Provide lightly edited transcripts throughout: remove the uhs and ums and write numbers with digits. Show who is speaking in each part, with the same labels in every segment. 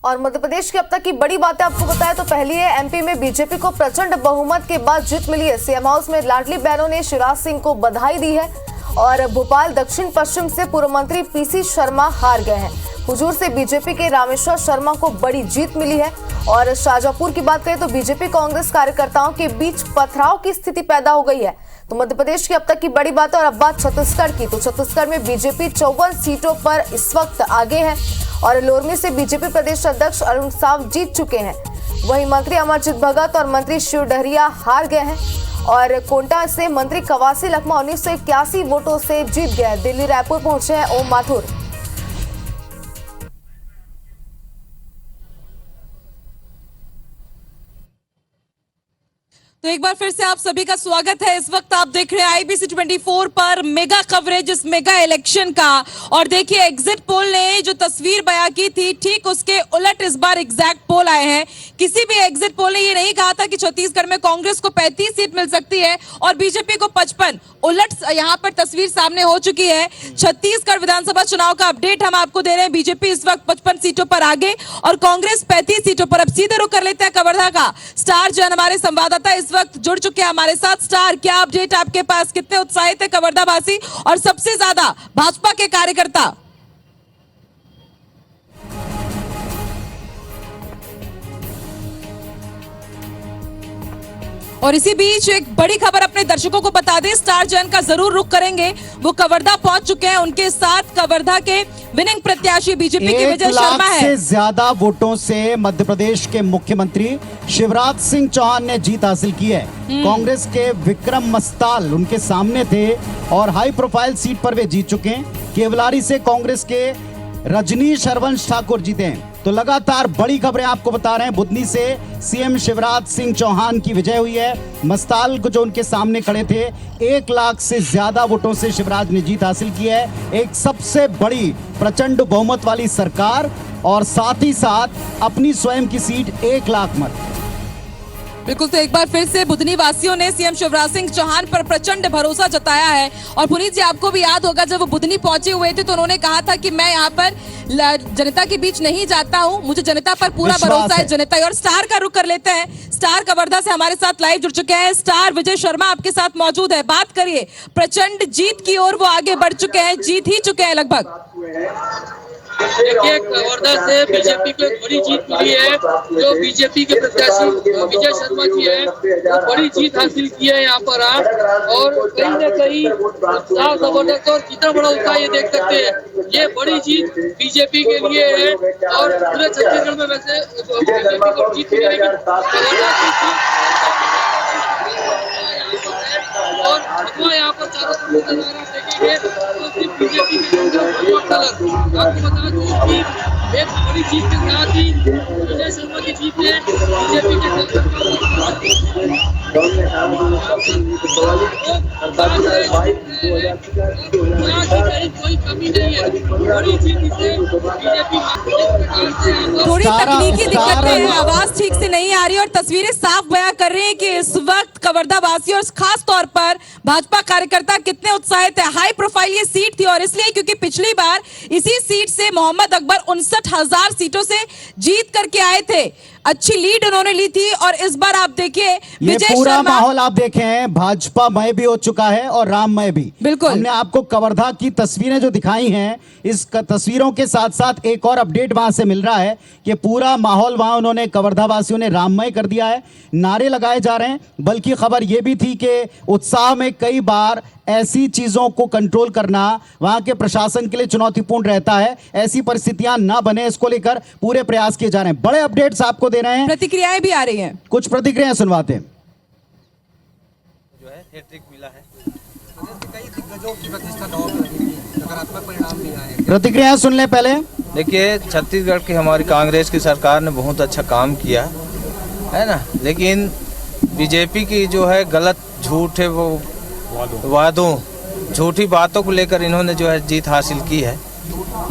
Speaker 1: और मध्य प्रदेश की अब तक की बड़ी बातें आपको बताएं तो पहली है, एमपी में बीजेपी को प्रचंड बहुमत के बाद जीत मिली है। सीएम हाउस में लाडली बहनों ने शिवराज सिंह को बधाई दी है और भोपाल दक्षिण पश्चिम से पूर्व मंत्री पीसी शर्मा हार गए हैं। हुजूर से बीजेपी के रामेश्वर शर्मा को बड़ी जीत मिली है। और शाहजहांपुर की बात करें तो बीजेपी कांग्रेस कार्यकर्ताओं के बीच पथराव की स्थिति पैदा हो गई है। तो मध्य प्रदेश की अब तक की बड़ी बात है। और अब बात छत्तीसगढ़ की, तो छत्तीसगढ़ में बीजेपी 54 सीटों पर इस वक्त आगे है और लोरमी से बीजेपी प्रदेश अध्यक्ष अरुण साव जीत चुके हैं। वहीं मंत्री अमरजीत भगत और मंत्री शिव डहरिया हार गए हैं और कोंटा से मंत्री कवासी लखमा 1981 वोटों से जीत गए। दिल्ली रायपुर पहुंचे हैं ओम माथुर।
Speaker 2: तो एक बार फिर से आप सभी का स्वागत है। इस वक्त आप देख रहे हैं आईबीसी 24 पर मेगा कवरेज इस मेगा इलेक्शन का। और देखिए एग्जिट पोल ने जो तस्वीर बयां की थी, ठीक उसके उलट इस बार एग्जैक्ट पोल आए हैं। किसी भी एग्जिट पोल ने ये नहीं कहा था कि छत्तीसगढ़ में कांग्रेस को 35 सीट मिल सकती है और बीजेपी को 55। उलट यहां पर तस्वीर सामने हो चुकी है। छत्तीसगढ़ विधानसभा चुनाव का अपडेट हम आपको दे रहे हैं। बीजेपी इस वक्त 55 सीटों पर आगे और कांग्रेस 35 सीटों पर। अब सीधे रुख कर लेते हैं कवर्धा का। स्टार जो हमारे संवाददाता इस वक्त जुड़ चुके हैं हमारे साथ। स्टार, क्या अपडेट आपके पास? कितने उत्साहित है कवर्धा वासी और सबसे ज्यादा भाजपा के कार्यकर्ता? और इसी बीच एक बड़ी खबर अपने दर्शकों को बता दें, स्टार जैन का जरूर रुख करेंगे। वो कवर्धा पहुंच चुके हैं। उनके साथ कवर्धा के विनिंग प्रत्याशी बीजेपी के विजय शर्मा है।
Speaker 3: 1 लाख से ज्यादा वोटों से मध्य प्रदेश के मुख्यमंत्री शिवराज सिंह चौहान ने जीत हासिल की है। कांग्रेस के विक्रम मस्ताल उनके सामने थे और हाई प्रोफाइल सीट पर वे जीत चुके हैं। केवलारी से कांग्रेस के रजनीश हरवंश ठाकुर जीते हैं। तो लगातार बड़ी खबरें आपको बता रहे हैं। बुधनी से सीएम शिवराज सिंह चौहान की विजय हुई है। मस्ताल को जो उनके सामने खड़े थे, 1 लाख से ज्यादा वोटों से शिवराज ने जीत हासिल की है। एक सबसे बड़ी प्रचंड बहुमत वाली सरकार और साथ ही साथ अपनी स्वयं की सीट 1 लाख मत।
Speaker 2: बिल्कुल, तो एक बार फिर से बुधनी वासियों ने सीएम शिवराज सिंह चौहान पर प्रचंड भरोसा जताया है। और पुनीत जी, आपको भी याद होगा जब वो बुधनी पहुंचे हुए थे तो उन्होंने कहा था कि मैं यहाँ पर जनता के बीच नहीं जाता हूँ, मुझे जनता पर पूरा भरोसा है। जनता और स्टार का रुख कर लेते हैं। स्टार कवर्धा से हमारे साथ लाइव जुड़ चुके हैं। स्टार विजय शर्मा आपके साथ मौजूद है। बात करिए, प्रचंड जीत की ओर वो आगे बढ़ चुके हैं, जीत ही चुके हैं लगभग।
Speaker 4: देखिए, कवर्धा से बीजेपी को एक बड़ी जीत मिली है। जो बीजेपी के प्रत्याशी विजय शर्मा जी है, वो बड़ी जीत हासिल की है यहाँ पर और कहीं न कहीं उत्साह जबरदस्त। और कितना बड़ा उत्साह ये देख सकते हैं। ये बड़ी जीत बीजेपी के लिए है और पूरे छत्तीसगढ़ में वैसे बीजेपी को जीत मिली, लेकिन कवर्धा की और भगवा यहाँ पर चारों तरफ नजर देखेंगे तो सिर्फ बीजेपी के आपको बता दूं कि एक बड़ी जीत के साथ ही विजय शर्मा की जीत ने बीजेपी के कोई कमी नहीं है। बड़ी जीत से बीजेपी
Speaker 2: थोड़ी तकनीकी दिक्कतें हैं, आवाज ठीक से नहीं आ रही और तस्वीरें साफ बयां कर रही हैं कि इस वक्त कवर्धा वासी और खास तौर पर भाजपा कार्यकर्ता कितने उत्साहित है। हाई प्रोफाइल ये सीट थी और इसलिए क्योंकि पिछली बार इसी सीट से मोहम्मद अकबर 59,000 सीटों से जीत करके आए थे। अच्छी लीड उन्होंने ली थी और इस बार आप देखिए
Speaker 3: ये पूरा माहौल आप देखें, भाजपा मय भी हो चुका है और राममय भी।
Speaker 2: बिल्कुल,
Speaker 3: हमने आपको कवर्धा की तस्वीरें जो दिखाई हैं, इस तस्वीरों के साथ साथ एक और अपडेट वहां से मिल रहा है कि पूरा माहौल वहां उन्होंने कवर्धा वासियों ने राममय कर दिया है। नारे लगाए जा रहे हैं। बल्कि खबर यह भी थी कि उत्साह में कई बार ऐसी चीजों को कंट्रोल करना वहां के प्रशासन के लिए चुनौतीपूर्ण रहता है। ऐसी परिस्थितियां ना बने, इसको लेकर पूरे प्रयास किए जा रहे हैं। बड़े अपडेट्स आपको दे रहे हैं।
Speaker 2: प्रतिक्रियाएं भी आ रही हैं।
Speaker 3: कुछ प्रतिक्रियाएं सुनवाते हैं।
Speaker 5: जो है हैट्रिक मिला है,
Speaker 6: कई दिग्गजों की प्रतिष्ठा नकारात्मक परिणाम भी आए।
Speaker 3: प्रतिक्रिया सुन लें पहले।
Speaker 5: देखिए छत्तीसगढ़ की हमारी कांग्रेस की सरकार ने बहुत अच्छा काम किया है ना, लेकिन बीजेपी की जो है गलत झूठे वो वादों झूठी बातों को लेकर इन्होंने जो है जीत हासिल की है।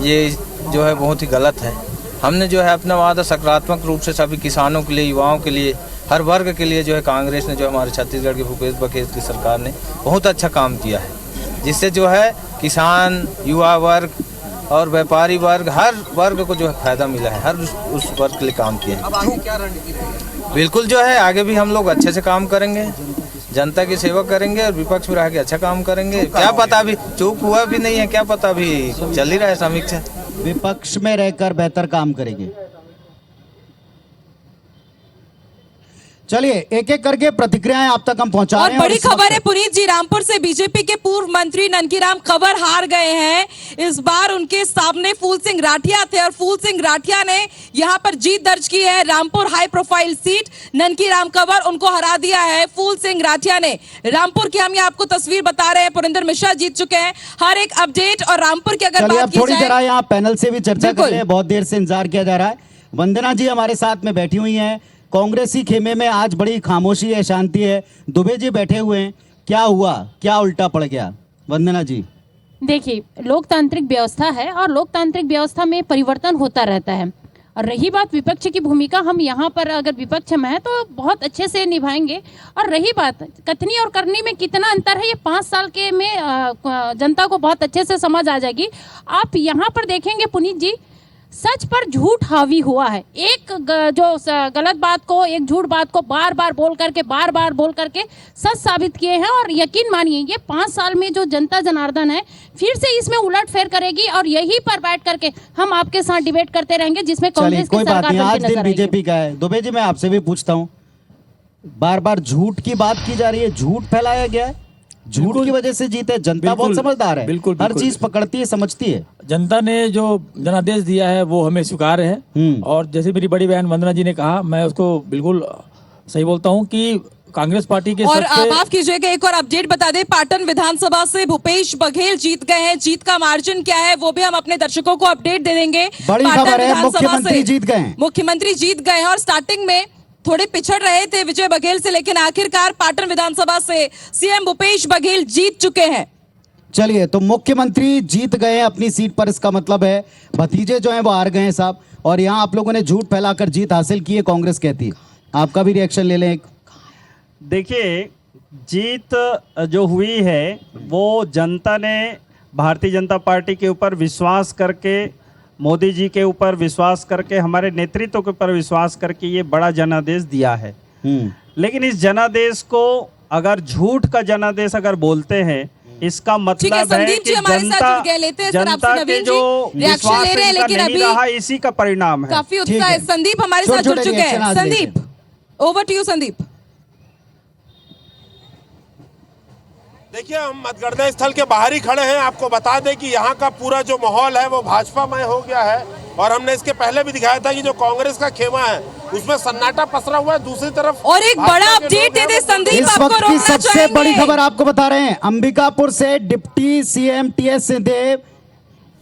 Speaker 5: ये जो है बहुत ही गलत है। हमने जो है अपना वादा सकारात्मक रूप से सभी किसानों के लिए, युवाओं के लिए, हर वर्ग के लिए जो है कांग्रेस ने जो हमारे छत्तीसगढ़ की भूपेश बघेल की सरकार ने बहुत अच्छा काम किया है, जिससे जो है किसान, युवा वर्ग और व्यापारी वर्ग, हर वर्ग को जो है फायदा मिला है, हर उस वर्ग के लिए काम किए हैं।
Speaker 6: अब आगे क्या रणनीति रहेगी?
Speaker 5: बिल्कुल जो है आगे भी हम लोग अच्छे से काम करेंगे, जनता की सेवा करेंगे और विपक्ष में रह के अच्छा काम करेंगे। क्या पता अभी चूक हुआ भी नहीं है, क्या पता अभी चल ही रहा है समीक्षा।
Speaker 3: विपक्ष में रहकर बेहतर काम करेंगे। चलिए एक एक करके प्रतिक्रियाएं आप तक हम पहुंचा
Speaker 2: और
Speaker 3: रहे हैं।
Speaker 2: बड़ी
Speaker 3: इस वक्त
Speaker 2: खबर है पुनीत जी, रामपुर से बीजेपी के पूर्व मंत्री ननकीराम कंवर हार गए हैं। इस बार उनके सामने फूल सिंह राठिया थे और फूल सिंह राठिया ने यहां पर जीत दर्ज की है। Rampur high profile seat, Nankiram Kanwar उनको हरा दिया है फूल सिंह राठिया ने। रामपुर की हम ये आपको तस्वीर बता रहे हैं, पुरेंद्र मिश्रा जीत चुके हैं। हर एक अपडेट और रामपुर की अगर
Speaker 3: चलिए
Speaker 2: बात
Speaker 3: अब
Speaker 2: की
Speaker 3: थोड़ी
Speaker 2: जाए,
Speaker 3: जरा यहाँ पैनल से भी चर्चा कर
Speaker 2: बिल्कुल।
Speaker 3: रहे हैं, बहुत देर से इंतजार किया जा रहा है। वंदना जी हमारे साथ में बैठी हुई हैं। कांग्रेसी खेमे में आज बड़ी खामोशी है, शांति है। दुबे जी बैठे हुए हैं, क्या हुआ, क्या उल्टा पड़ गया? वंदना जी
Speaker 7: देखिए, लोकतांत्रिक व्यवस्था है और लोकतांत्रिक व्यवस्था में परिवर्तन होता रहता है। और रही बात विपक्ष की भूमिका, हम यहाँ पर अगर विपक्ष में है तो बहुत अच्छे से निभाएंगे। और रही बात कथनी और करनी में कितना अंतर है, ये 5 साल के में जनता को बहुत अच्छे से समझ आ जाएगी। आप यहाँ पर देखेंगे पुनीत जी, सच पर झूठ हावी हुआ है। एक गलत बात को, एक झूठ बात को बार बार बोल करके सच साबित किए हैं। और यकीन मानिए ये 5 साल में जो जनता जनार्दन है फिर से इसमें उलटफेर करेगी और यहीं पर बैठ करके हम आपके साथ डिबेट करते रहेंगे, जिसमें
Speaker 3: चलिए
Speaker 7: कांग्रेस की
Speaker 3: कोई बात
Speaker 7: सरकार
Speaker 3: नहीं, आज
Speaker 7: बनती
Speaker 3: दिन
Speaker 7: नजर आएगी।
Speaker 3: बीजेपी का है। दुबे जी मैं आपसे भी पूछता हूँ, बार बार झूठ की बात की जा रही है, झूठ फैलाया गया है, झूठ की वजह से जीते। जनता बहुत समझदार है, हर चीज पकड़ती है, समझती है।
Speaker 8: जनता ने जो जनादेश दिया है वो हमें स्वीकार है। और जैसे मेरी बड़ी बहन वंदना जी ने कहा, मैं उसको बिल्कुल सही बोलता हूँ कि कांग्रेस पार्टी के
Speaker 2: और माफ कीजिएगा एक और अपडेट बता दें, पाटन विधानसभा से भूपेश बघेल जीत गए हैं। जीत का मार्जिन क्या है वो भी हम अपने दर्शकों को अपडेट दे देंगे।
Speaker 3: बड़ी
Speaker 2: पाटन
Speaker 3: खबर है,
Speaker 2: विधानसभा
Speaker 3: मुख्यमंत्री
Speaker 2: से
Speaker 3: जीत गए हैं।
Speaker 2: मुख्यमंत्री जीत गए हैं और स्टार्टिंग में थोड़े पिछड़ रहे थे विजय बघेल से, लेकिन आखिरकार पाटन विधानसभा से सीएम भूपेश बघेल जीत चुके हैं।
Speaker 3: चलिए तो मुख्यमंत्री जीत गए हैं अपनी सीट पर, इसका मतलब है भतीजे जो हैं वो हार गए हैं साहब। और यहाँ आप लोगों ने झूठ फैलाकर जीत हासिल की है, कांग्रेस कहती है। आपका भी रिएक्शन ले लें एक।
Speaker 9: देखिए, जीत जो हुई है वो जनता ने भारतीय जनता पार्टी के ऊपर विश्वास करके, मोदी जी के ऊपर विश्वास करके, हमारे नेतृत्व के ऊपर विश्वास करके ये बड़ा जनादेश दिया है। लेकिन इस जनादेश को अगर झूठ का जनादेश अगर बोलते हैं, इसका मतलब है कि जनता के जो विश्वास इनका नहीं रहा, इसी का परिणाम है।
Speaker 2: काफी उत्साह है। संदीप हमारे साथ जुड़ चुके हैं। Sandeep, over to you Sandeep.
Speaker 10: देखिए, हम मतगणना स्थल के बाहर ही खड़े हैं। आपको बता दें कि यहाँ का पूरा जो माहौल है वो भाजपामय हो गया है। और हमने इसके पहले भी दिखाया था कि जो कांग्रेस का खेमा है उसमें सन्नाटा पसरा हुआ है। दूसरी तरफ
Speaker 2: और एक बड़ा अपडेट दे दे संदीप,
Speaker 3: इस वक्त की सबसे बड़ी खबर आपको बता रहे हैं, अंबिकापुर से डिप्टी सीएम टीएस सिंहदेव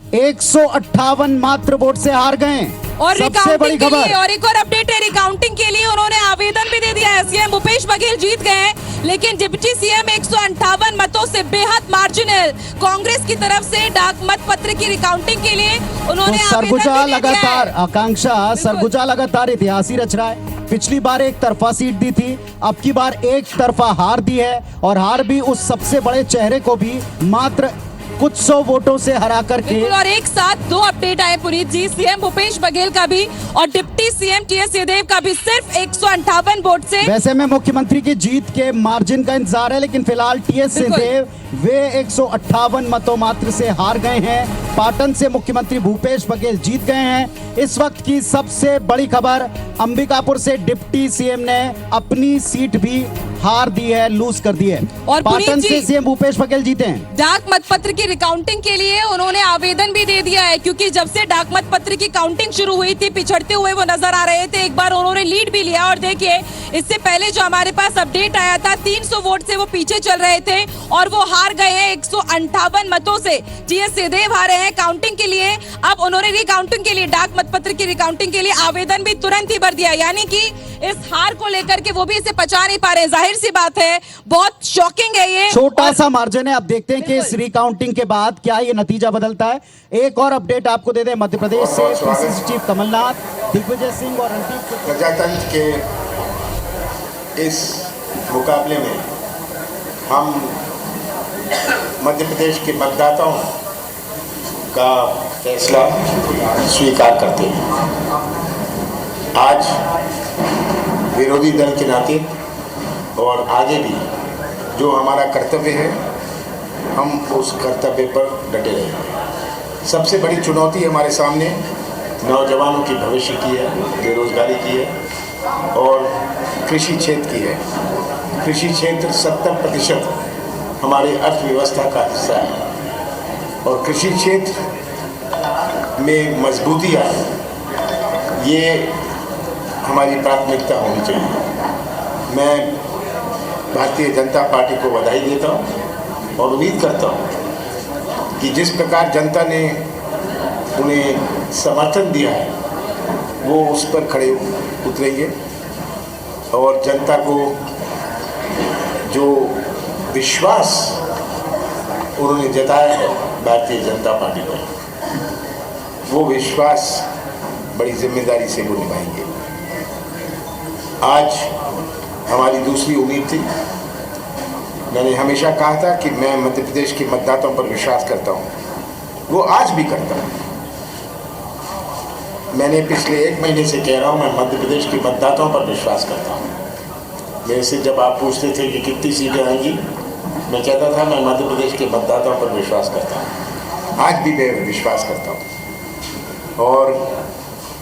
Speaker 3: 158 मात्र वोट से हार गए।
Speaker 2: और
Speaker 3: सबसे बड़ी
Speaker 2: रिकाउंटिंग के लिए,
Speaker 3: खबर।
Speaker 2: और एक और अपडेट है, रिकाउंटिंग के लिए उन्होंने आवेदन भी दे दिया है। सीएम भूपेश बघेल जीत गए हैं, लेकिन डिप्टी सीएम 158 मतों से बेहद मार्जिनल कांग्रेस की तरफ से डाक मत पत्र की रिकाउंटिंग के लिए उन्होंने
Speaker 3: सरगुजा लगातार, आकांक्षा सरगुजा लगातार इतिहास ही रच रहा है। पिछली बार एक तरफा सीट दी थी, अब की बार एक तरफा हार दी है। और हार भी उस सबसे बड़े चेहरे को भी मात्र कुछ 100 वोटों से हरा करके।
Speaker 2: और एक साथ 2 अपडेट आए पुनीत जी, सीएम भूपेश बघेल का भी और डिप्टी सीएम टीएस सिंहदेव का भी सिर्फ 158 वोट से।
Speaker 3: वैसे में मुख्यमंत्री की जीत के मार्जिन का इंतजार है, लेकिन फिलहाल टीएस सिंहदेव वे 158 मतों मात्र से हार गए हैं। पाटन से मुख्यमंत्री भूपेश बघेल जीत गए हैं। इस वक्त की सबसे बड़ी खबर, अंबिकापुर से डिप्टी सीएम ने अपनी सीट भी हार दी है, लूज कर दी है।
Speaker 2: और
Speaker 3: पाटन से सीएम भूपेश बघेल जीते हैं।
Speaker 2: डाक मतपत्र की रिकाउंटिंग के लिए उन्होंने आवेदन भी दे दिया है, क्योंकि जब से डाक मतपत्र की काउंटिंग शुरू हुई थी पिछड़ते हुए वो नजर आ रहे थे। एक बार उन्होंने लीड भी लिया और देखिए इससे पहले जो हमारे पास अपडेट आया था 300 वोट से वो पीछे चल रहे थे और वो हार गए हैं 158 मतों से। टीएस सिंहदेव हारे हैं काउंटिंग के लिए। अब उन्होंने रिकाउंटिंग के लिए, डाक मतपत्र की रिकाउंटिंग के लिए आवेदन भी तुरंत ही भर दिया, यानी कि इस हार को लेकर के वो भी इसे पचा नहीं पा रहे। जाहिर सी बात है, बहुत शॉकिंग है ये।
Speaker 3: छोटा सा मार्जिन है। अब देखते हैं कि इस रिकाउंटिंग के बाद क्या ये नतीजा बदलता है। एक और अपडेट आपको दे दें, मध्य प्रदेश से पीसीसी चीफ कमलनाथ, दिग्विजय सिंह और रणदीप।
Speaker 11: प्रजातंत्र के इस मुकाबले में हम मध्य प्रदेश के मतदाताओं का फैसला स्वीकार करते हैं। आज विरोधी दल के नाते और आगे भी जो हमारा कर्तव्य है, हम उस कर्तव्य पर डटे रहेंगे। सबसे बड़ी चुनौती हमारे सामने नौजवानों की भविष्य की है, बेरोजगारी की है और कृषि क्षेत्र की है। कृषि क्षेत्र 70% हमारे अर्थव्यवस्था का हिस्सा है और कृषि क्षेत्र में मजबूती आए, ये हमारी प्राथमिकता होनी चाहिए। मैं भारतीय जनता पार्टी को बधाई देता हूँ और उम्मीद करता हूँ कि जिस प्रकार जनता ने उन्हें समर्थन दिया है, वो उस पर खड़े उतरेंगे और जनता को जो विश्वास उन्होंने जताया है भारतीय जनता पार्टी पर, वो विश्वास बड़ी जिम्मेदारी से वो निभाएंगे। आज हमारी दूसरी उम्मीद थी। मैंने हमेशा कहा था कि मैं मध्य प्रदेश के मतदाताओं पर विश्वास करता हूँ, वो आज भी करता हूँ। मैंने पिछले 1 महीने से कह रहा हूँ, मैं मध्य प्रदेश के मतदाताओं पर विश्वास करता हूँ। मेरे से जब आप पूछते थे कि कितनी सीटें आएंगी, मैं कहता था मैं मध्य प्रदेश के मतदाताओं पर विश्वास करता हूँ। आज भी मैं विश्वास करता हूँ और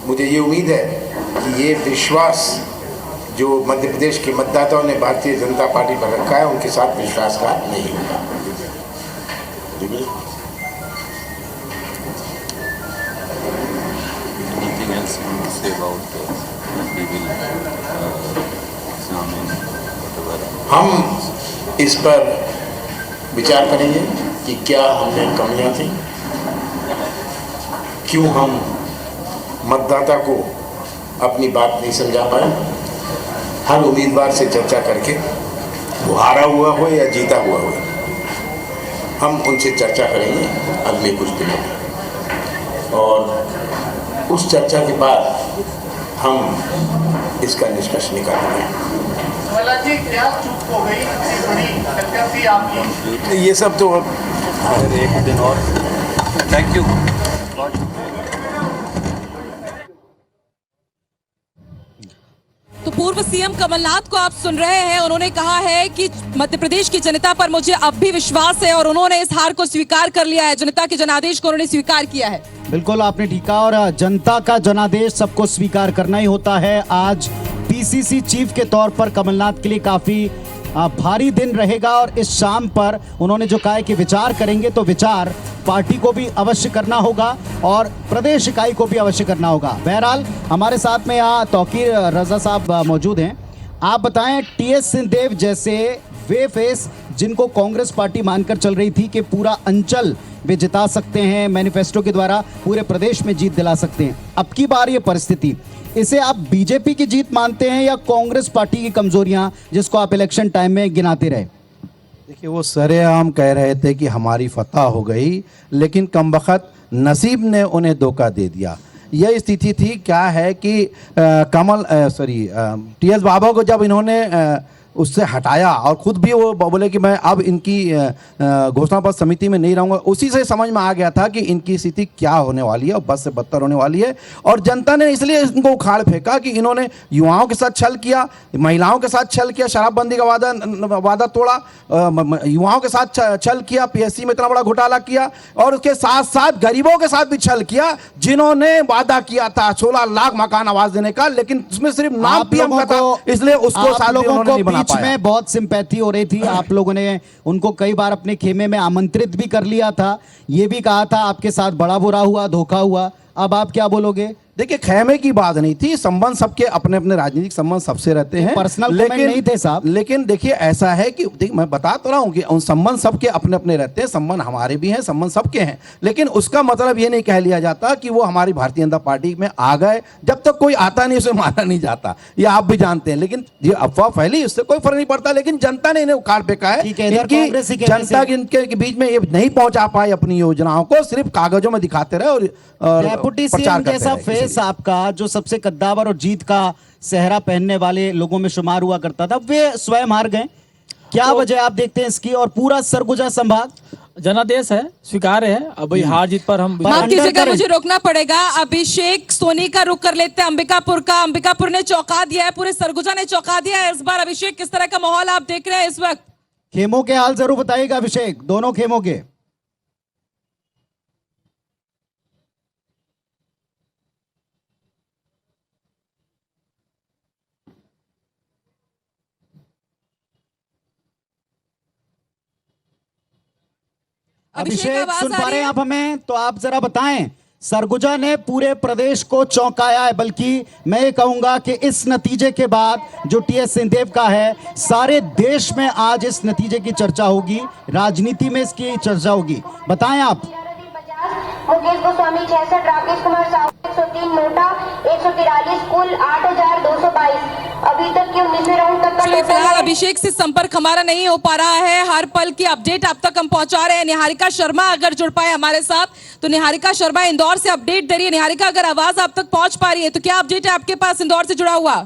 Speaker 11: मुझे ये उम्मीद है कि ये विश्वास जो मध्य प्रदेश के मतदाताओं ने भारतीय जनता पार्टी पर रखा है, उनके साथ विश्वासघात नहीं होगा। हम इस पर विचार करेंगे कि क्या हमने कमियां थी, क्यों हम मतदाता को अपनी बात नहीं समझा पाए। हर उम्मीदवार से चर्चा करके, वो हारा हुआ हो या जीता हुआ हो, हम उनसे चर्चा करेंगे अगले कुछ दिनों में और उस चर्चा के बाद हम इसका निष्कर्ष निकालेंगे। ये सब तो एक दिन और। Thank you.
Speaker 2: तो पूर्व सीएम कमलनाथ को आप सुन रहे हैं। उन्होंने कहा है कि मध्य प्रदेश की जनता पर मुझे अब भी विश्वास है और उन्होंने इस हार को स्वीकार कर लिया है। जनता के जनादेश को उन्होंने स्वीकार किया है।
Speaker 3: बिल्कुल आपने ठीक कहा और जनता का जनादेश सबको स्वीकार करना ही होता है। आज पीसीसी चीफ के तौर पर कमलनाथ के लिए काफी भारी दिन रहेगा और इस शाम पर उन्होंने जो कहा है कि विचार करेंगे, तो विचार पार्टी को भी अवश्य करना होगा और प्रदेश इकाई को भी अवश्य करना होगा। बहरहाल हमारे साथ में यहाँ तौकीर रजा साहब मौजूद हैं। आप बताएं, टीएस सिंहदेव जैसे वे फेस जिनको कांग्रेस पार्टी मानकर चल रही थी कि पूरा अंचल वे जिता सकते हैं, मैनिफेस्टो के द्वारा पूरे प्रदेश में जीत दिला सकते हैं, अब की बार ये परिस्थिति, इसे आप बीजेपी की जीत मानते हैं या कांग्रेस पार्टी की कमजोरियां जिसको आप इलेक्शन टाइम में गिनाते रहे?
Speaker 12: देखिए, वो सरेआम कह रहे थे कि हमारी फतह हो गई, लेकिन कमबख्त नसीब ने उन्हें धोखा दे दिया। यह स्थिति थी। क्या है कि टीएस बाबा को जब इन्होंने उससे हटाया और खुद भी वो बोले कि मैं अब इनकी घोषणा पत्र समिति में नहीं रहूंगा, उसी से समझ में आ गया था कि इनकी स्थिति क्या होने वाली है और बद से बदतर होने वाली है। और जनता ने इसलिए इनको उखाड़ फेंका कि इन्होंने युवाओं के साथ छल किया, महिलाओं के साथ छल किया, शराबबंदी का वादा तोड़ा, युवाओं के साथ छल किया, पीएससी में इतना बड़ा घोटाला किया और उसके साथ साथ गरीबों के साथ भी छल किया, जिन्होंने वादा किया था 16 लाख मकान आवास देने का, लेकिन उसमें सिर्फ नाम पीएम का था, इसलिए उसको साथ उन्होंने नहीं बना
Speaker 3: बीच में बहुत सिंपैथी हो रही थी। आप लोगों ने उनको कई बार अपने खेमे में आमंत्रित भी कर लिया था, ये भी कहा था आपके साथ बड़ा बुरा हुआ, धोखा हुआ। अब आप क्या बोलोगे?
Speaker 12: देखिए, खेमे की बात नहीं थी, संबंध सबके अपने अपने राजनीतिक संबंध सबसे रहते हैं,
Speaker 3: पर्सनल लेकिन नहीं थे साहब।
Speaker 12: लेकिन देखिए, ऐसा है कि मैं बता तो रहा हूं कि उन संबंध सबके अपने अपने रहते हैं, संबंध हमारे भी हैं, संबंध सबके हैं, लेकिन उसका मतलब ये नहीं कह लिया जाता कि वो हमारी भारतीय जनता पार्टी में आ गए। जब तक कोई आता नहीं उसे मारा नहीं जाता, ये आप भी जानते हैं। लेकिन ये अफवाह फैली, उससे कोई फर्क नहीं पड़ता, लेकिन जनता ने इन्हें उखाड़ फेंका है। जनता के बीच में ये नहीं पहुंचा पाए अपनी योजनाओं को, सिर्फ कागजों में दिखाते रहे और
Speaker 3: डेप्यूटी सीएम जैसा फेस आपका जो सबसे कद्दावर और जीत का सेहरा पहनने वाले लोगों में शुमार हुआ करता था, वे स्वयं हार गए। क्या वजह आप देखते हैं इसकी? और पूरा सरगुजा संभाग
Speaker 8: जनादेश है, स्वीकार्य है। अब भाई हार जीत पर हम
Speaker 2: माफ कीजिएगा, मुझे रोकना पड़ेगा। अभिषेक सोनी का रुख कर लेते हैं अंबिकापुर का। अंबिकापुर ने चौंका दिया है, पूरे सरगुजा ने चौंका दिया है इस बार। अभिषेक, किस तरह का माहौल आप देख रहे हैं इस वक्त?
Speaker 3: खेमों के हाल जरूर बताइएगा अभिषेक, दोनों खेमों के। अभिषेक सुन पा रहे हैं आप हमें? तो आप जरा बताएं, सरगुजा ने पूरे प्रदेश को चौंकाया है, बल्कि मैं ये कहूंगा कि इस नतीजे के बाद जो टीएस सिंहदेव का है, सारे देश में आज इस नतीजे की चर्चा होगी, राजनीति में इसकी चर्चा होगी। बताएं आप।
Speaker 13: मुकेश गोस्वामी 66, राकेश कुमार साहू 103, नोटा 143, कुल 8222। अभी तक के 19वें राउंड तक का
Speaker 2: फिलहाल अभिषेक से संपर्क हमारा नहीं हो पा रहा है। हर पल की अपडेट आप तक हम पहुंचा रहे हैं। निहारिका शर्मा अगर जुड़ पाए हमारे साथ, तो निहारिका शर्मा इंदौर से अपडेट दे रही है। निहारिका, अगर आवाज आप तक पहुंच पा रही है तो क्या अपडेट है आपके पास इंदौर से जुड़ा हुआ?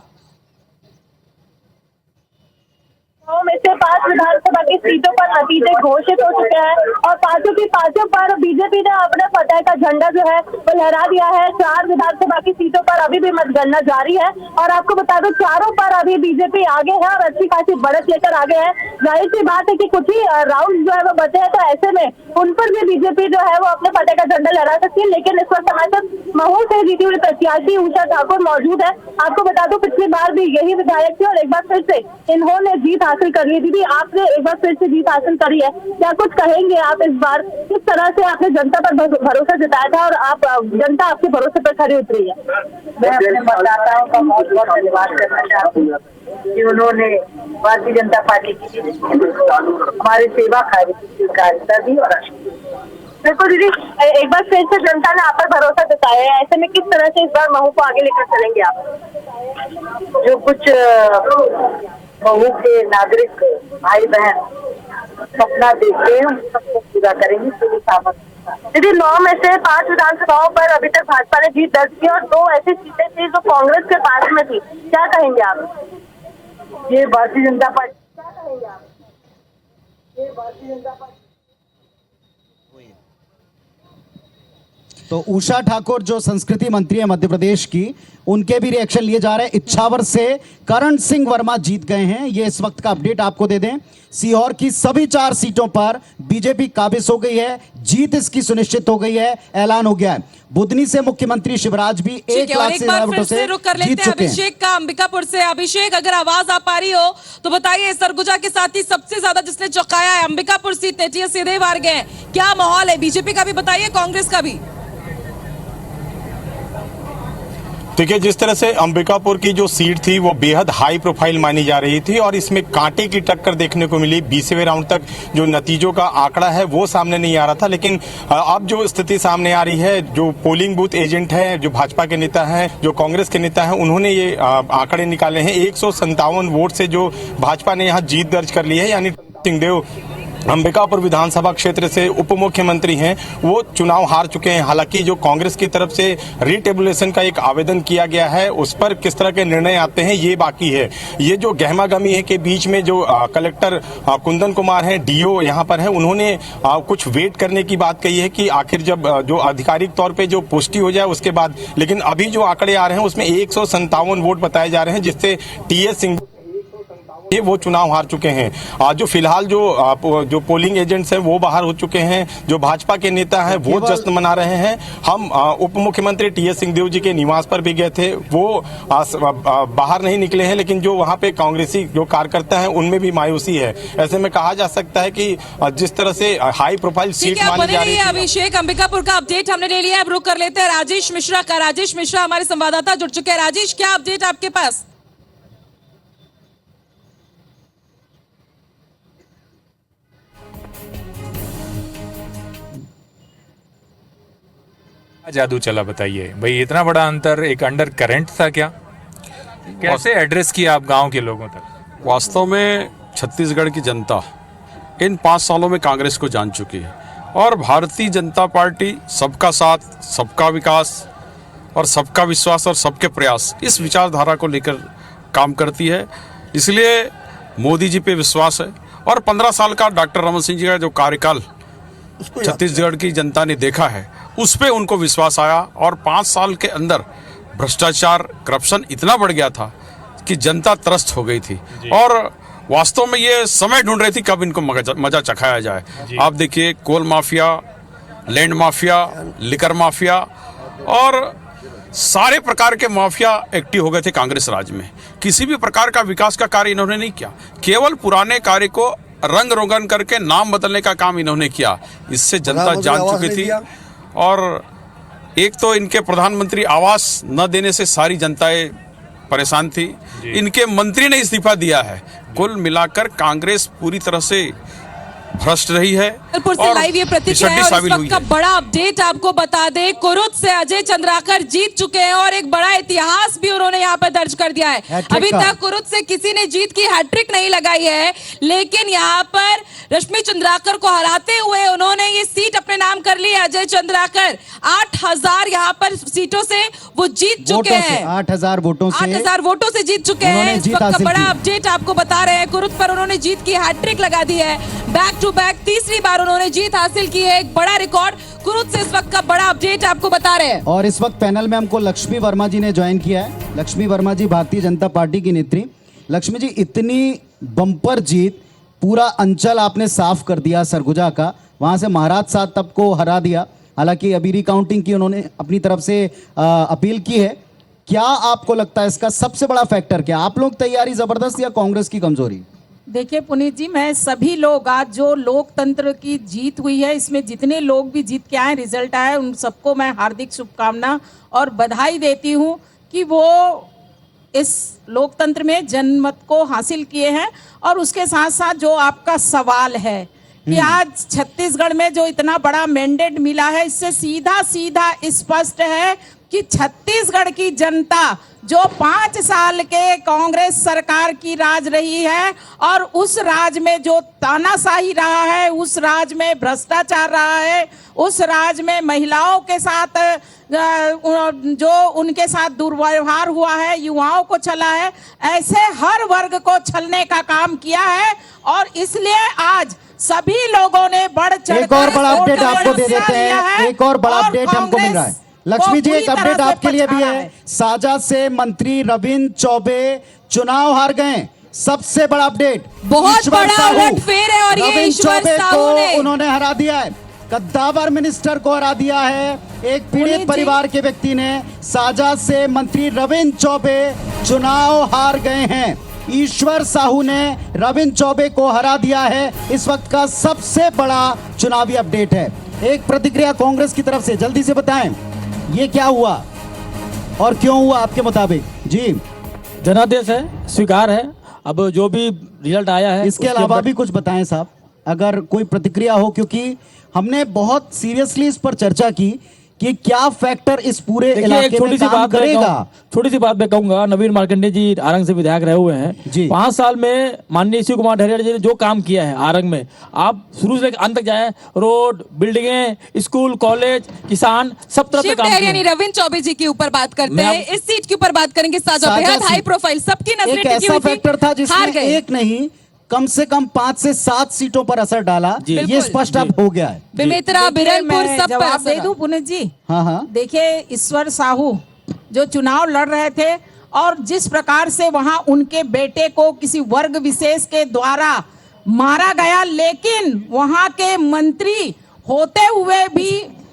Speaker 14: में से 5 विधानसभा की सीटों पर नतीजे घोषित हो चुके हैं और पांचों पर बीजेपी ने अपने फतेह का झंडा जो है वो लहरा दिया है। 4 विधानसभा की सीटों पर अभी भी मतगणना जारी है और आपको बता दूं, चारों पर अभी बीजेपी आगे है और अच्छी खासी बढ़त लेकर आगे है। जाहिर सी बात है कि कुछ ही राउंड जो है वो बचे हैं, तो ऐसे में उन पर भी बीजेपी जो है वो अपने फतेह का झंडा लहरा सकती है। लेकिन इस वक्त हमारे साथ महू से जीती हुई प्रत्याशी उषा ठाकुर मौजूद है। आपको बता दूं, पिछली बार भी यही विधायक थी और एक बार फिर से इन्होंने जीत हासिल कर ली। दीदी, आपने एक बार फिर से जीत हासिल करी है, क्या कुछ कहेंगे आप इस बार? किस तरह से आपने जनता पर भरोसा जताया था और आप जनता आपके भरोसे पर खरी उतरी है?
Speaker 15: मैं अपने मतदाताओं का बहुत बहुत धन्यवाद करना चाहती हूँ कि उन्होंने भारतीय जनता पार्टी की हमारी सेवा कार्यता दी। और
Speaker 14: बिल्कुल दीदी, एक बार फिर से जनता ने आप पर भरोसा जताया है, ऐसे में किस तरह से इस बार महू को आगे लेकर चलेंगे आप?
Speaker 15: जो कुछ महू के नागरिक भाई बहन सपना देखते हैं, सबको पूरा करेंगे पूरी सामर्थ्य।
Speaker 14: दीदी, 9 में से 5 विधानसभाओं पर अभी तक भाजपा ने जीत दर्ज की और 2 ऐसी सीटें थी जो कांग्रेस के पास में थी, क्या कहेंगे आप?
Speaker 15: ये भारतीय जनता पार्टी, क्या कहेंगे आप? ये भारतीय जनता पार्टी।
Speaker 3: तो उषा ठाकुर जो संस्कृति मंत्री है मध्य प्रदेश की, उनके भी रिएक्शन लिए जा रहे हैं। इच्छावर से करण सिंह वर्मा जीत गए हैं, ये इस वक्त का अपडेट आपको दे दें। सीहोर की सभी 4 सीटों पर बीजेपी काबिज हो गई है, जीत इसकी सुनिश्चित हो गई है, ऐलान हो गया है। बुधनी से मुख्यमंत्री शिवराज भी 1 लाख से ज्यादा वोटों से
Speaker 2: रुक कर लेते हैं अभिषेक का अंबिकापुर से। अभिषेक, अगर आवाज आ पा रही हो तो बताइए, सरगुजा के साथ ही सबसे ज्यादा जिसने चौंकाया है अंबिकापुर सीट, टीएस सिंहदेव हार गए, क्या माहौल है? बीजेपी का भी बताइए, कांग्रेस का भी।
Speaker 16: देखिए, जिस तरह से अंबिकापुर की जो सीट थी वो बेहद हाई प्रोफाइल मानी जा रही थी और इसमें कांटे की टक्कर देखने को मिली। 20वें राउंड तक जो नतीजों का आंकड़ा है वो सामने नहीं आ रहा था, लेकिन अब जो स्थिति सामने आ रही है, जो पोलिंग बूथ एजेंट है, जो भाजपा के नेता हैं, जो कांग्रेस के नेता हैं, उन्होंने ये आंकड़े निकाले हैं। 157 वोट से जो भाजपा ने यहाँ जीत दर्ज कर ली है, यानी सिंहदेव अंबिकापुर विधानसभा क्षेत्र से उप मुख्यमंत्री हैं, वो चुनाव हार चुके हैं। हालांकि जो कांग्रेस की तरफ से रीटेबुलेशन का एक आवेदन किया गया है, उस पर किस तरह के निर्णय आते हैं ये बाकी है। ये जो गहमागहमी है के बीच में जो कलेक्टर कुंदन कुमार हैं, डीओ यहाँ पर है, उन्होंने कुछ वेट करने की बात कही है कि आखिर जब जो आधिकारिक तौर पर जो पुष्टि हो जाए उसके बाद। लेकिन अभी जो आंकड़े आ रहे हैं उसमें 157 वोट बताए जा रहे हैं, जिससे टीएस सिंह वो चुनाव हार चुके हैं। जो फिलहाल जो पोलिंग एजेंट्स हैं वो बाहर हो चुके हैं, जो भाजपा के नेता हैं वो जश्न मना रहे हैं। हम उप मुख्यमंत्री टीएस सिंहदेव जी के निवास पर भी गए थे, वो बाहर नहीं निकले हैं, लेकिन जो वहां पे कांग्रेसी जो कार्यकर्ता हैं उनमें भी मायूसी है। ऐसे में कहा जा सकता है कि जिस तरह से हाई प्रोफाइल सीट मानी जा रही है।
Speaker 2: अभिषेक, अंबिकापुर का अपडेट हमने ले लिया, अब रुक कर लेते हैं राजेश मिश्रा का। राजेश मिश्रा हमारे संवाददाता जुड़ चुके हैं। राजेश, क्या अपडेट आपके पास?
Speaker 17: जादू चला, बताइए भाई, इतना बड़ा अंतर, एक अंडर करंट था क्या? कैसे एड्रेस किया आप गांव के लोगों तक?
Speaker 18: वास्तव में छत्तीसगढ़ की जनता इन 5 सालों में कांग्रेस को जान चुकी है और भारतीय जनता पार्टी सबका साथ, सबका विकास और सबका विश्वास और सबके प्रयास, इस विचारधारा को लेकर काम करती है। इसलिए मोदी जी पे विश्वास है और 15 साल का डॉक्टर रमन सिंह जी का जो कार्यकाल छत्तीसगढ़ की जनता ने देखा है, उस पे उनको विश्वास आया और 5 साल के अंदर भ्रष्टाचार, करप्शन इतना बढ़ गया था कि जनता त्रस्त हो गई थी और वास्तव में ये समय ढूंढ रही थी कब इनको मजा चखाया जाए। आप देखिए, coal mafia, land mafia, liquor mafia और सारे प्रकार के माफिया एक्टिव हो गए थे कांग्रेस राज में। किसी भी प्रकार का विकास का कार्य इन्होंने नहीं किया, केवल पुराने कार्य को रंग रोगन करके नाम बदलने का काम इन्होंने किया। इससे जनता जान चुकी थी और एक तो इनके प्रधानमंत्री आवास न देने से सारी जनताएं परेशान थी। इनके मंत्री ने इस्तीफा दिया है। कुल मिलाकर कांग्रेस पूरी तरह से भ्रष्ट रही है।
Speaker 2: से लाइव ये प्रतिक्रिया है और इस वक्त का बड़ा अपडेट आपको बता दें, कुरुद से अजय चंद्राकर जीत चुके हैं और एक बड़ा इतिहास भी उन्होंने यहाँ पर दर्ज कर दिया है। अभी तक कुरुद से किसी ने जीत की हैट्रिक नहीं लगाई है, लेकिन यहाँ पर रश्मि चंद्राकर को हराते हुए उन्होंने ये सीट अपने नाम कर ली है। अजय चंद्राकर 8000 यहाँ पर सीटों से वो जीत चुके हैं।
Speaker 3: 8000 वोटों से
Speaker 2: 8000 वोटों से जीत चुके हैं। इस वक्त का बड़ा अपडेट आपको बता रहे हैं। कुरुद पर उन्होंने जीत की हैट्रिक लगा दी है। बैक टू बैक तीसरी बार उन्होंने जीत हासिल की है। एक बड़ा रिकॉर्ड कुरुद से इस वक्त का बड़ा अपडेट आपको बता रहे हैं।
Speaker 3: और इस वक्त पैनल में हमको लक्ष्मी वर्मा जी ने ज्वाइन किया है। लक्ष्मी वर्मा जी भारतीय जनता पार्टी की नेत्री। लक्ष्मी जी, इतनी बम्पर जीत, पूरा अंचल आपने साफ कर दिया सरगुजा का, वहां से महाराज साहब तब को हरा दिया। हालांकि अभी रिकाउंटिंग की उन्होंने अपनी तरफ से अपील की है। क्या आपको लगता है इसका सबसे बड़ा फैक्टर क्या? आप लोग तैयारी जबरदस्त या कांग्रेस की कमजोरी?
Speaker 19: देखिए पुनीत जी, मैं सभी लोग, आज जो लोकतंत्र की जीत हुई है, इसमें जितने लोग भी जीत के आए, रिजल्ट आए, उन सबको मैं हार्दिक शुभकामना और बधाई देती हूँ कि वो इस लोकतंत्र में जनमत को हासिल किए हैं। और उसके साथ साथ जो आपका सवाल है कि आज छत्तीसगढ़ में जो इतना बड़ा मैंडेट मिला है, इससे सीधा सीधा स्पष्ट है कि छत्तीसगढ़ की जनता जो 5 साल के कांग्रेस सरकार की राज रही है और उस राज में जो तानाशाही रहा है, उस राज में भ्रष्टाचार रहा है, उस राज में महिलाओं के साथ जो उनके साथ दुर्व्यवहार हुआ है, युवाओं को छला है, ऐसे हर वर्ग को छलने का काम किया है। और इसलिए आज सभी लोगों ने बढ़ चढ़
Speaker 3: एक और बड़ा अपडेट आपको दे देते हैं। एक और बड़ा अपडेट हमको मिल रहा है। लक्ष्मी जी, एक अपडेट आपके लिए भी है। साजा से मंत्री रविंद्र चौबे चुनाव हार गए। सबसे बड़ा अपडेट,
Speaker 2: बहुत बड़ा उलटफेर है और ये ईश्वर साहू ने
Speaker 3: उन्होंने हरा दिया है। कद्दावर मिनिस्टर को हरा दिया है। एक पीड़ित परिवार के व्यक्ति ने, साजा से मंत्री रविंद्र चौबे चुनाव हार गए हैं। ईश्वर साहू ने रविंद्र चौबे को हरा दिया है। इस वक्त का सबसे बड़ा चुनावी अपडेट है। एक प्रतिक्रिया कांग्रेस की तरफ से, जल्दी से बताएं ये क्या हुआ और क्यों हुआ आपके मुताबिक? जी,
Speaker 8: जनादेश है, स्वीकार है। अब जो भी रिजल्ट आया है,
Speaker 3: इसके अलावा भी कुछ बताएं साहब, अगर कोई प्रतिक्रिया हो, क्योंकि हमने बहुत सीरियसली इस पर चर्चा की कि क्या फैक्टर इस पूरे इलाके में काम करेगा।
Speaker 8: छोटी सी बात मैं कहूंगा, नवीन मार्कंडेय जी आरंग से विधायक रहे हुए हैं। 5 साल में माननीय शिव कुमार डहरिया जी ने जो काम किया है आरंग में, आप शुरू से अंत तक जाए, रोड, बिल्डिंगें, स्कूल, कॉलेज, किसान, सब तरफ से काम किया।
Speaker 2: रविंद्र चौबे जी के ऊपर बात करते हैं, इस सीट के ऊपर बात करेंगे। साजा बेहद हाई प्रोफाइल, सबकी नजरें
Speaker 3: एक ऐसा फैक्टर था जिसने एक नहीं कम से कम 5 से 7 सीटों पर असर डाला। ये स्पष्ट अब हो गया है।
Speaker 2: बेमेतरा, बिरनपुर, सब पर
Speaker 19: जवाब दे दूं पुनीत जी?
Speaker 3: हाँ।
Speaker 19: देखिए, ईश्वर साहू जो चुनाव लड़ रहे थे और जिस प्रकार से वहां उनके बेटे को किसी वर्ग विशेष के द्वारा मारा गया, लेकिन वहां के मंत्री होते हुए भी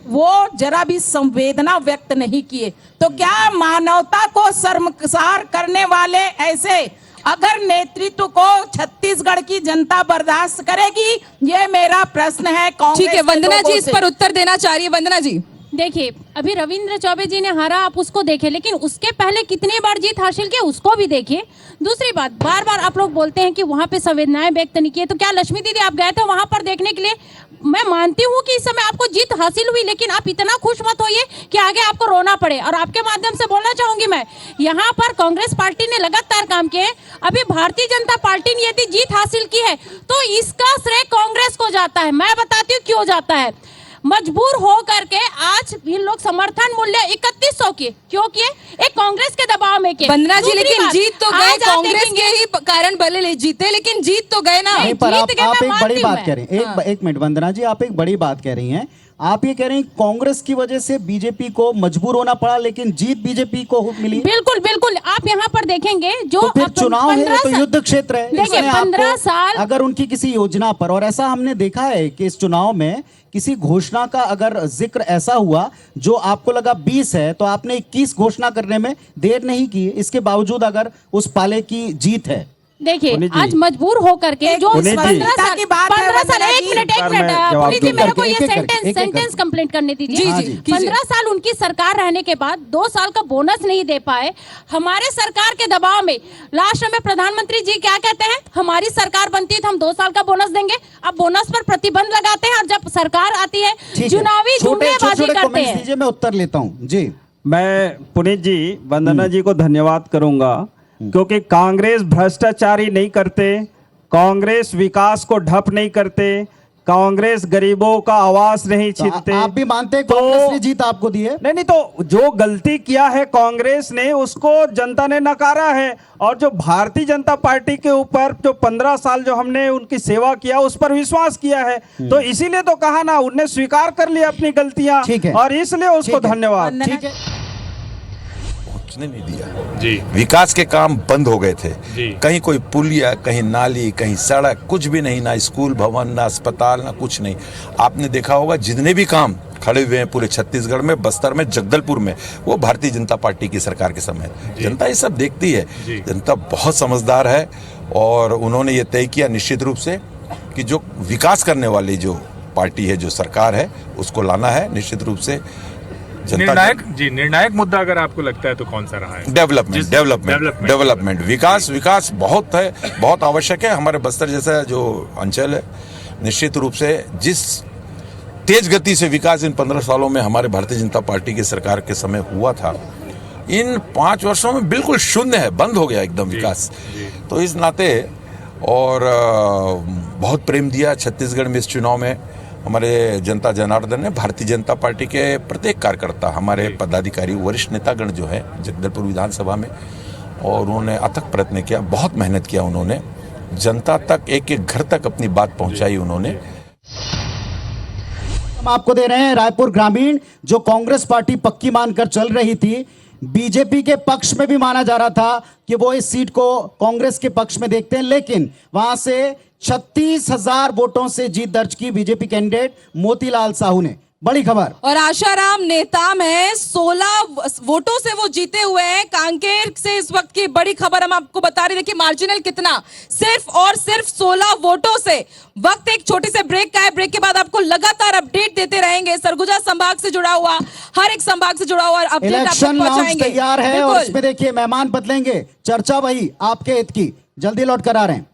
Speaker 19: वो जरा भी संवेदना व्यक्त नहीं किए। तो क्या मानवता को शर्मसार करने वाले ऐसे अगर नेतृत्व को छत्तीसगढ़ की जनता बर्दाश्त करेगी? ये मेरा प्रश्न है।
Speaker 2: ठीक है, वंदना जी इस पर उत्तर देना चाह रही है। वंदना जी,
Speaker 7: देखिए, अभी रविंद्र चौबे जी ने हारा, आप उसको देखें, लेकिन उसके पहले कितनी बार जीत हासिल की उसको भी देखिए। दूसरी बात, बार बार आप लोग बोलते हैं कि वहां पे संवेदनाएं व्यक्त नहीं की, तो क्या लक्ष्मी दीदी आप गए थे वहां पर देखने के लिए? मैं मानती हूँ कि इस समय आपको जीत हासिल हुई, लेकिन आप इतना खुश मत होइए कि आगे आपको रोना पड़े। और आपके माध्यम से बोलना चाहूंगी मैं, यहाँ पर कांग्रेस पार्टी ने लगातार काम किए। अभी भारतीय जनता पार्टी ने यदि जीत हासिल की है तो इसका श्रेय कांग्रेस को जाता है। मैं बताती हूँ क्यों जाता है। मजबूर हो करके आज इन लोग समर्थन मूल्य 3100 किए, क्यों किए? एक कांग्रेस के दबाव में किए।
Speaker 2: वंदना जी, लेकिन जीत तो गए,
Speaker 7: आज आप
Speaker 2: कांग्रेस
Speaker 7: देखेंगे-
Speaker 2: के ही कारण भले ले जीते, लेकिन जीत तो गए ना।
Speaker 3: नहीं, पर आप एक बड़ी बात कह रहे हैं,
Speaker 2: हाँ।
Speaker 3: एक मिनट वंदना जी, आप एक बड़ी बात कह रही हैं। आप ये कह रहे हैं कांग्रेस की वजह से बीजेपी को मजबूर होना पड़ा, लेकिन जीत बीजेपी को मिली।
Speaker 7: बिल्कुल बिल्कुल, आप यहाँ पर देखेंगे जो
Speaker 3: तो फिर चुनाव है, तो युद्ध क्षेत्र है।
Speaker 7: देखिए,
Speaker 3: इसमें
Speaker 7: 15
Speaker 3: आपको
Speaker 7: साल
Speaker 3: अगर उनकी किसी योजना पर, और ऐसा हमने देखा है कि इस चुनाव में किसी घोषणा का अगर जिक्र ऐसा हुआ जो आपको लगा 20 है, तो आपने 21 घोषणा करने में देर नहीं की, इसके बावजूद अगर उस पाले की जीत है।
Speaker 7: देखिए, आज मजबूर होकर के जो 15 साल
Speaker 19: की बात है,
Speaker 7: 15 साल,
Speaker 19: वंदना
Speaker 7: एक
Speaker 19: जी।
Speaker 7: मिनट पुनीत जी, मेरे को ये सेंटेंस कंप्लीट करने दीजिए। 15 साल उनकी सरकार रहने के बाद 2 साल का बोनस नहीं दे पाए, हमारे सरकार के दबाव में लास्ट में प्रधानमंत्री जी क्या कहते हैं, हमारी सरकार बनती है तो हम 2 साल का बोनस देंगे। अब बोनस पर प्रतिबंध लगाते हैं और जब सरकार आती है चुनावी जुमलेबाजी करते हैं।
Speaker 3: दीजिए, मैं उत्तर लेता हूँ जी।
Speaker 9: मैं पुनीत जी, वंदना जी को धन्यवाद करूंगा, क्योंकि कांग्रेस भ्रष्टाचारी नहीं करते, कांग्रेस विकास को ढप नहीं करते, कांग्रेस गरीबों का आवाज नहीं छीनते।
Speaker 3: आप भी मानते हैं कांग्रेस ने जीत आपको दी है?
Speaker 9: नहीं, तो जो गलती किया है कांग्रेस ने, उसको जनता ने नकारा है। और जो भारतीय जनता पार्टी के ऊपर जो 15 साल जो हमने उनकी सेवा किया, उस पर विश्वास किया है, तो इसीलिए तो कहा ना, उनने स्वीकार कर लिया अपनी गलतियां, और इसलिए उसको धन्यवाद।
Speaker 3: ठीक है,
Speaker 20: नहीं दिया जी। विकास के काम बंद हो गए थे जी। कहीं कोई पुलिया, कहीं नाली, कहीं सड़क, कुछ भी नहीं, ना स्कूल भवन, ना अस्पताल, ना कुछ नहीं। आपने देखा होगा जितने भी काम खड़े हुए हैं पूरे छत्तीसगढ़ में, बस्तर में, जगदलपुर में, वो भारतीय जनता पार्टी की सरकार के समय। जनता ये सब देखती है, जनता बहुत समझदार है, और उन्होंने ये तय किया निश्चित रूप से कि जो विकास करने वाली जो पार्टी है, जो सरकार है, उसको लाना है निश्चित रूप से।
Speaker 17: निर्णायक मुद्दा अगर आपको लगता है तो कौन सा रहा है?
Speaker 20: डेवलपमेंट, विकास बहुत है, बहुत आवश्यक है। हमारे बस्तर जैसा जो अंचल है, निश्चित रूप से जिस तेज गति से विकास इन 15 सालों में हमारे भारतीय जनता पार्टी की सरकार के समय हुआ था, इन 5 वर्षों में बिल्कुल शून्य है, बंद हो गया एकदम विकास। तो इस नाते, और बहुत प्रेम दिया छत्तीसगढ़ में इस चुनाव में हमारे जनता जनार्दन ने। भारतीय जनता पार्टी के प्रत्येक कार्यकर्ता, हमारे पदाधिकारी, वरिष्ठ नेतागण जो है जगदलपुर विधानसभा में, और उन्होंने अथक प्रयत्न किया, बहुत मेहनत किया उन्होंने, जनता तक, एक एक घर तक अपनी बात पहुंचाई उन्होंने।
Speaker 3: हम आपको दे रहे हैं रायपुर ग्रामीण, जो कांग्रेस पार्टी पक्की मानकर चल रही थी, बीजेपी के पक्ष में भी माना जा रहा था कि वो इस सीट को कांग्रेस के पक्ष में देखते हैं, लेकिन वहां से 36,000 वोटों से जीत दर्ज की बीजेपी कैंडिडेट मोतीलाल साहू ने। बड़ी खबर।
Speaker 2: और आशाराम नेताम है, 16 वोटों से वो जीते हुए हैं कांकेर से। इस वक्त की बड़ी खबर हम आपको बता रहे, देखिए मार्जिनल कितना, सिर्फ और सिर्फ 16 वोटों से। वक्त एक छोटे से ब्रेक का है, ब्रेक के बाद आपको लगातार अपडेट देते रहेंगे, सरगुजा संभाग से जुड़ा हुआ, हर एक संभाग से जुड़ा हुआ अपडेट आपको पहुंचाएंगे।
Speaker 3: तैयार है, और इसमें देखिए मेहमान बदलेंगे, चर्चा वही आपके हित की। जल्दी लौट कर आ रहे हैं।